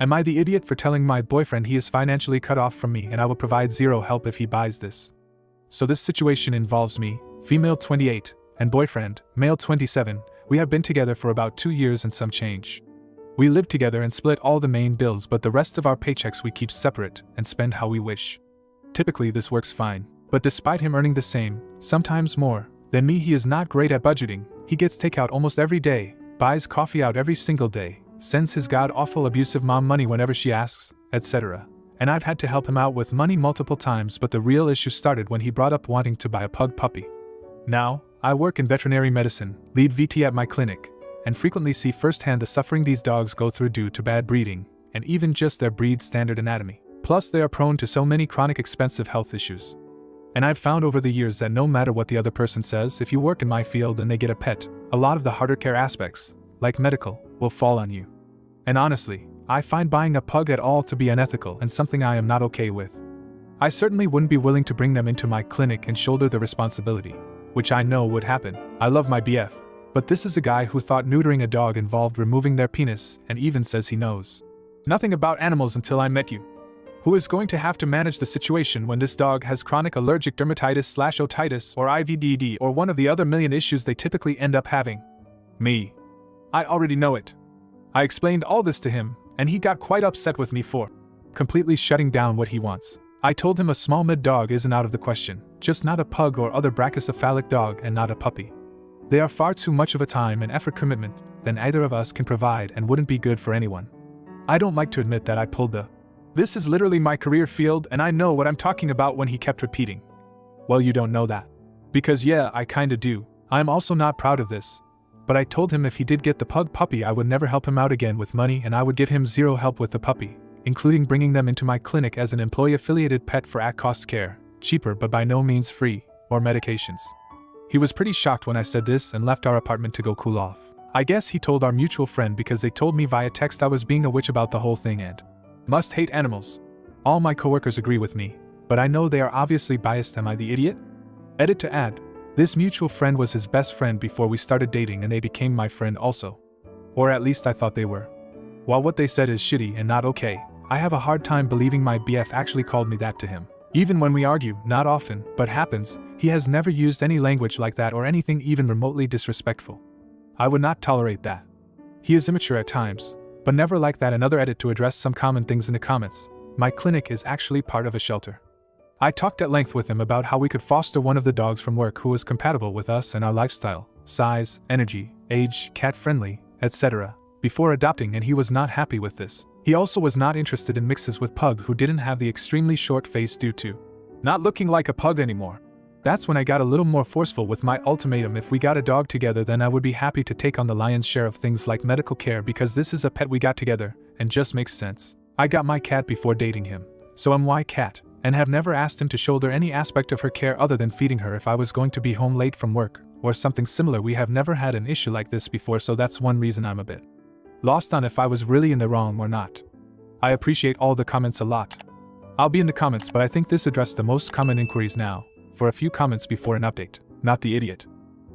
Am I the idiot for telling my boyfriend he is financially cut off from me and I will provide zero help if he buys this? So this situation involves me, female 28, and boyfriend, male 27. We have been together for about 2 years and some change. We live together and split all the main bills, but the rest of our paychecks we keep separate and spend how we wish. Typically this works fine, but despite him earning the same, sometimes more, than me, he is not great at budgeting. He gets takeout almost every day, buys coffee out every single day, sends his god-awful abusive mom money whenever she asks, etc. And I've had to help him out with money multiple times, but the real issue started when he brought up wanting to buy a pug puppy. Now, I work in veterinary medicine, lead VT at my clinic, and frequently see firsthand the suffering these dogs go through due to bad breeding, and even just their breed's standard anatomy. Plus they are prone to so many chronic expensive health issues. And I've found over the years that no matter what the other person says, if you work in my field and they get a pet, a lot of the harder care aspects, like medical, will fall on you. And honestly, I find buying a pug at all to be unethical and something I am not okay with. I certainly wouldn't be willing to bring them into my clinic and shoulder the responsibility, which I know would happen. I love my BF, but this is a guy who thought neutering a dog involved removing their penis and even says he knows nothing about animals until I met you. Who is going to have to manage the situation when this dog has chronic allergic dermatitis/otitis or IVDD or one of the other million issues they typically end up having? Me. I already know it. I explained all this to him, and he got quite upset with me for completely shutting down what he wants. I told him a small mid dog isn't out of the question, just not a pug or other brachycephalic dog and not a puppy. They are far too much of a time and effort commitment than either of us can provide and wouldn't be good for anyone. I don't like to admit that I pulled the "this is literally my career field and I know what I'm talking about" when he kept repeating. Well, you don't know that. Because yeah, I kinda do. I'm also not proud of this. But I told him if he did get the pug puppy I would never help him out again with money and I would give him zero help with the puppy, including bringing them into my clinic as an employee-affiliated pet for at-cost care, cheaper but by no means free, or medications. He was pretty shocked when I said this and left our apartment to go cool off. I guess he told our mutual friend because they told me via text I was being a witch about the whole thing and must hate animals. All my coworkers agree with me, but I know they are obviously biased. Am I the idiot? Edit to add, this mutual friend was his best friend before we started dating and they became my friend also. Or at least I thought they were. While what they said is shitty and not okay, I have a hard time believing my BF actually called me that to him. Even when we argue, not often, but happens, he has never used any language like that or anything even remotely disrespectful. I would not tolerate that. He is immature at times, but never like that. Another edit to address some common things in the comments. My clinic is actually part of a shelter. I talked at length with him about how we could foster one of the dogs from work who was compatible with us and our lifestyle, size, energy, age, cat-friendly, etc., before adopting, and he was not happy with this. He also was not interested in mixes with pug who didn't have the extremely short face due to not looking like a pug anymore. That's when I got a little more forceful with my ultimatum. If we got a dog together, then I would be happy to take on the lion's share of things like medical care because this is a pet we got together, and just makes sense. I got my cat before dating him, so I'm my cat, and have never asked him to shoulder any aspect of her care other than feeding her if I was going to be home late from work, or something similar. We have never had an issue like this before, so that's one reason I'm a bit lost on if I was really in the wrong or not. I appreciate all the comments a lot. I'll be in the comments, but I think this addressed the most common inquiries now. For a few comments before an update, not the idiot.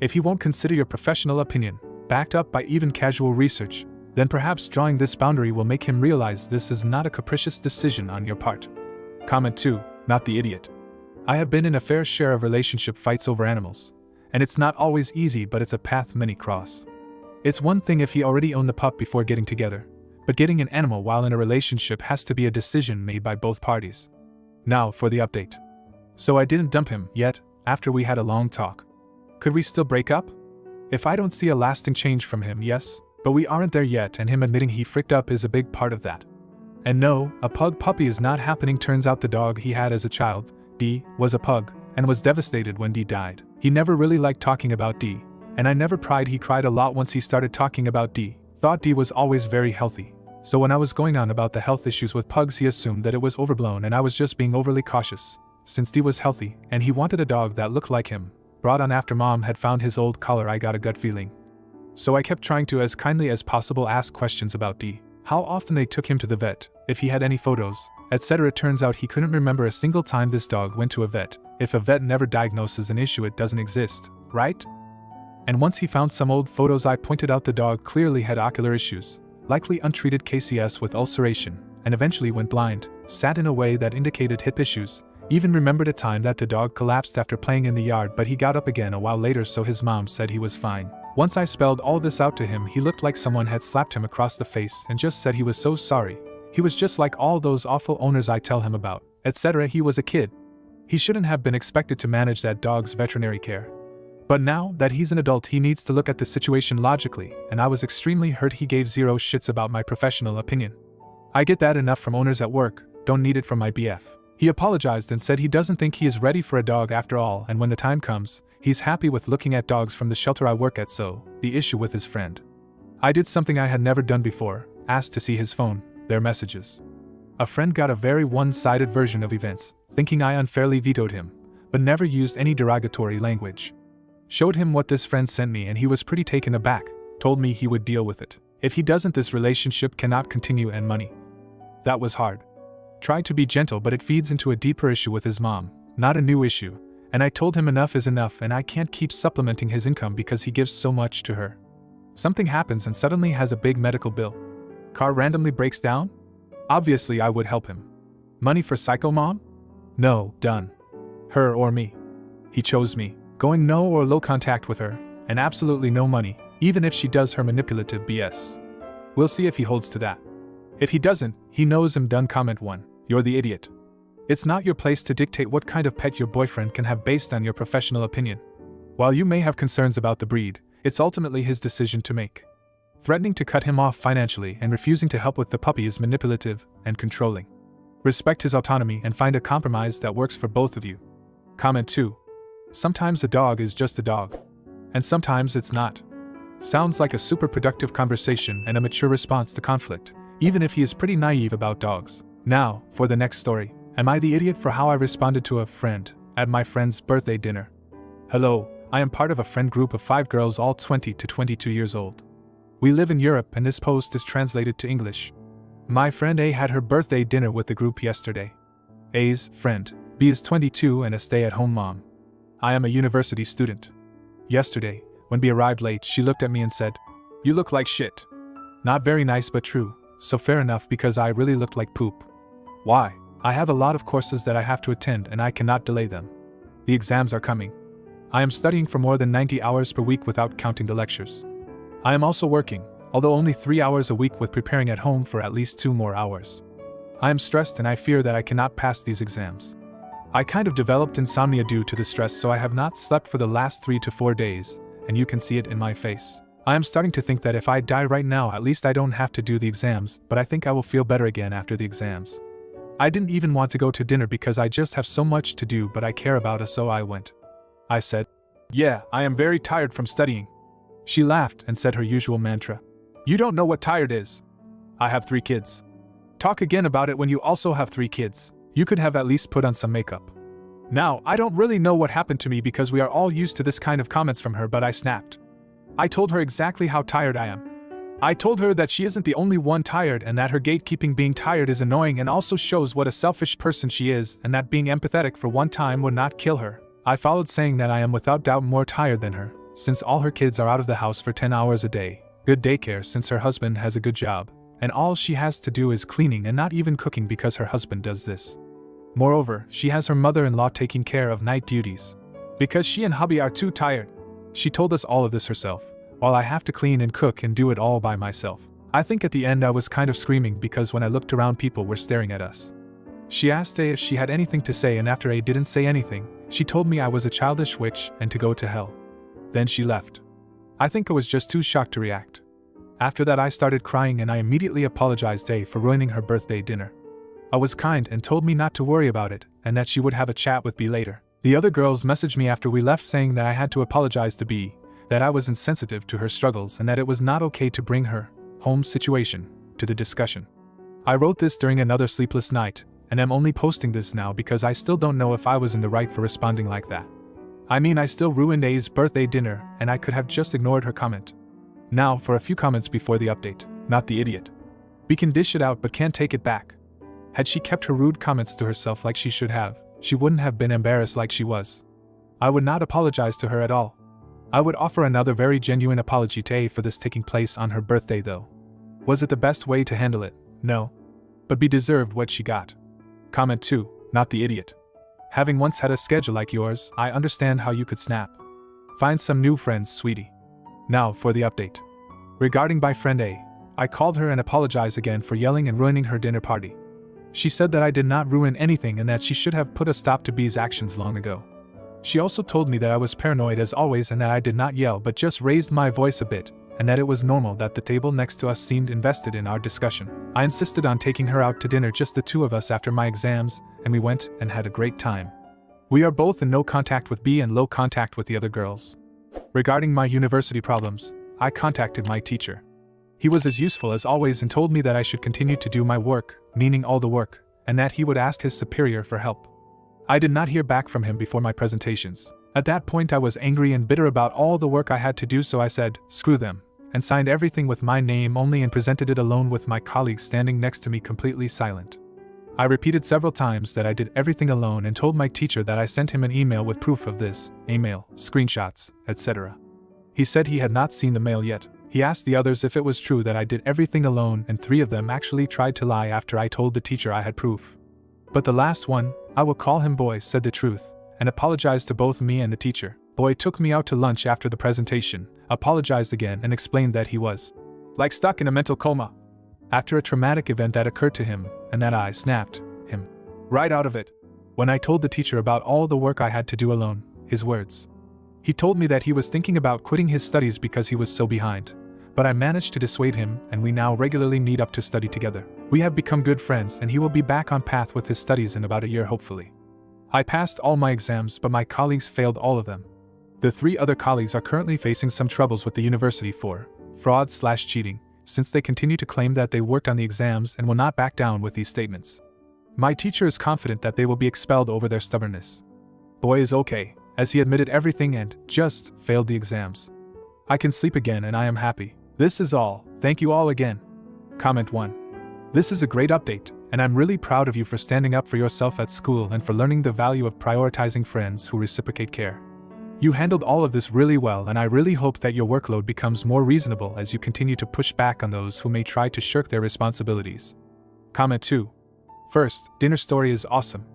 If you won't consider your professional opinion, backed up by even casual research, then perhaps drawing this boundary will make him realize this is not a capricious decision on your part. Comment 2, not the idiot. I have been in a fair share of relationship fights over animals, and it's not always easy, but it's a path many cross. It's one thing if he already owned the pup before getting together, but getting an animal while in a relationship has to be a decision made by both parties. Now for the update. So I didn't dump him yet, after we had a long talk. Could we still break up? If I don't see a lasting change from him, yes, but we aren't there yet, and him admitting he fricked up is a big part of that. And no, a pug puppy is not happening. Turns out the dog he had as a child, D, was a pug, and was devastated when D died. He never really liked talking about D, and I never pried. He cried a lot once he started talking about D, thought D was always very healthy. So when I was going on about the health issues with pugs, he assumed that it was overblown and I was just being overly cautious. Since D was healthy, and he wanted a dog that looked like him, brought on after Mom had found his old collar, I got a gut feeling. So I kept trying to, as kindly as possible, ask questions about D. How often they took him to the vet, if he had any photos, etc. It turns out he couldn't remember a single time this dog went to a vet. If a vet never diagnoses an issue, it doesn't exist, right? And once he found some old photos, I pointed out the dog clearly had ocular issues, likely untreated KCS with ulceration, and eventually went blind, sat in a way that indicated hip issues, even remembered a time that the dog collapsed after playing in the yard but he got up again a while later, so his mom said he was fine. Once I spelled all this out to him, he looked like someone had slapped him across the face and just said he was so sorry. He was just like all those awful owners I tell him about, etc. He was a kid. He shouldn't have been expected to manage that dog's veterinary care. But now that he's an adult, he needs to look at the situation logically, and I was extremely hurt he gave zero shits about my professional opinion. I get that enough from owners at work, don't need it from my BF. He apologized and said he doesn't think he is ready for a dog after all, and when the time comes, he's happy with looking at dogs from the shelter I work at. So, the issue with his friend. I did something I had never done before, asked to see his phone, their messages. A friend got a very one-sided version of events, thinking I unfairly vetoed him, but never used any derogatory language. Showed him what this friend sent me and he was pretty taken aback, told me he would deal with it. If he doesn't, this relationship cannot continue and money. That was hard. Tried to be gentle, but it feeds into a deeper issue with his mom, not a new issue, and I told him enough is enough and I can't keep supplementing his income because he gives so much to her. Something happens and suddenly has a big medical bill. Car randomly breaks down? Obviously I would help him. Money for psycho mom? No, done. Her or me. He chose me, going no or low contact with her, and absolutely no money, even if she does her manipulative BS. We'll see if he holds to that. If he doesn't, he knows I'm done. Comment 1. You're the idiot. It's not your place to dictate what kind of pet your boyfriend can have based on your professional opinion. While you may have concerns about the breed, it's ultimately his decision to make. Threatening to cut him off financially and refusing to help with the puppy is manipulative and controlling. Respect his autonomy and find a compromise that works for both of you. Comment 2. Sometimes a dog is just a dog. And sometimes it's not. Sounds like a super productive conversation and a mature response to conflict, even if he is pretty naive about dogs. Now, for the next story. Am I the idiot for how I responded to a friend at my friend's birthday dinner? Hello, I am part of a friend group of 5 girls, all 20 to 22 years old. We live in Europe and this post is translated to English. My friend A had her birthday dinner with the group yesterday. A's friend, B, is 22 and a stay-at-home mom. I am a university student. Yesterday, when B arrived late, she looked at me and said, "You look like shit." Not very nice but true, so fair enough because I really looked like poop. Why? I have a lot of courses that I have to attend and I cannot delay them. The exams are coming. I am studying for more than 90 hours per week without counting the lectures. I am also working, although only 3 hours a week, with preparing at home for at least 2 more hours. I am stressed and I fear that I cannot pass these exams. I kind of developed insomnia due to the stress, so I have not slept for the last 3 to 4 days, and you can see it in my face. I am starting to think that if I die right now, at least I don't have to do the exams, but I think I will feel better again after the exams. I didn't even want to go to dinner because I just have so much to do, but I care about us, so I went. I said, "Yeah, I am very tired from studying." She laughed and said her usual mantra. "You don't know what tired is. I have 3 kids. Talk again about it when you also have 3 kids. You could have at least put on some makeup." Now, I don't really know what happened to me because we are all used to this kind of comments from her, but I snapped. I told her exactly how tired I am. I told her that she isn't the only one tired and that her gatekeeping being tired is annoying and also shows what a selfish person she is, and that being empathetic for one time would not kill her. I followed saying that I am without doubt more tired than her, since all her kids are out of the house for 10 hours a day, good daycare since her husband has a good job, and all she has to do is cleaning and not even cooking because her husband does this. Moreover, she has her mother-in-law taking care of night duties. Because she and hubby are too tired. She told us all of this herself, while I have to clean and cook and do it all by myself. I think at the end I was kind of screaming because when I looked around, people were staring at us. She asked A if she had anything to say, and after A didn't say anything, she told me I was a childish witch and to go to hell. Then she left. I think I was just too shocked to react. After that I started crying and I immediately apologized to A for ruining her birthday dinner. I was kind and told me not to worry about it and that she would have a chat with B later. The other girls messaged me after we left saying that I had to apologize to B, that I was insensitive to her struggles and that it was not okay to bring her home situation to the discussion. I wrote this during another sleepless night and am only posting this now because I still don't know if I was in the right for responding like that. I mean, I still ruined A's birthday dinner and I could have just ignored her comment. Now for a few comments before the update. Not the idiot. We can dish it out but can't take it back. Had she kept her rude comments to herself like she should have, she wouldn't have been embarrassed like she was. I would not apologize to her at all. I would offer another very genuine apology to A for this taking place on her birthday though. Was it the best way to handle it? No. But B deserved what she got. Comment 2. Not the idiot. Having once had a schedule like yours, I understand how you could snap. Find some new friends, sweetie. Now for the update. Regarding by friend A, I called her and apologized again for yelling and ruining her dinner party. She said that I did not ruin anything and that she should have put a stop to B's actions long ago. She also told me that I was paranoid as always and that I did not yell but just raised my voice a bit, and that it was normal that the table next to us seemed invested in our discussion. I insisted on taking her out to dinner, just the two of us after my exams, and we went and had a great time. We are both in no contact with B and low contact with the other girls. Regarding my university problems, I contacted my teacher. He was as useful as always and told me that I should continue to do my work, meaning all the work, and that he would ask his superior for help. I did not hear back from him before my presentations. At that point I was angry and bitter about all the work I had to do, so I said, screw them, and signed everything with my name only and presented it alone with my colleagues standing next to me completely silent. I repeated several times that I did everything alone and told my teacher that I sent him an email with proof of this, email, screenshots, etc. He said he had not seen the mail yet. He asked the others if it was true that I did everything alone, and 3 of them actually tried to lie after I told the teacher I had proof. But the last one, I will call him Boy, said the truth, and apologized to both me and the teacher. Boy took me out to lunch after the presentation, apologized again and explained that he was like stuck in a mental coma after a traumatic event that occurred to him, and that I snapped him right out of it when I told the teacher about all the work I had to do alone. His words. He told me that he was thinking about quitting his studies because he was so behind, but I managed to dissuade him and we now regularly meet up to study together. We have become good friends and he will be back on path with his studies in about a year hopefully. I passed all my exams but my colleagues failed all of them. The 3 other colleagues are currently facing some troubles with the university for fraud/cheating, since they continue to claim that they worked on the exams and will not back down with these statements. My teacher is confident that they will be expelled over their stubbornness. Boy is okay, as he admitted everything and just failed the exams. I can sleep again and I am happy. This is all. Thank you all again. Comment 1. This is a great update, and I'm really proud of you for standing up for yourself at school and for learning the value of prioritizing friends who reciprocate care. You handled all of this really well, and I really hope that your workload becomes more reasonable as you continue to push back on those who may try to shirk their responsibilities. Comment 2. First, dinner story is awesome.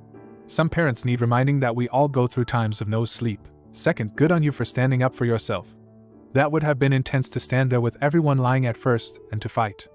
Some parents need reminding that we all go through times of no sleep. Second, good on you for standing up for yourself. That would have been intense to stand there with everyone lying at first and to fight.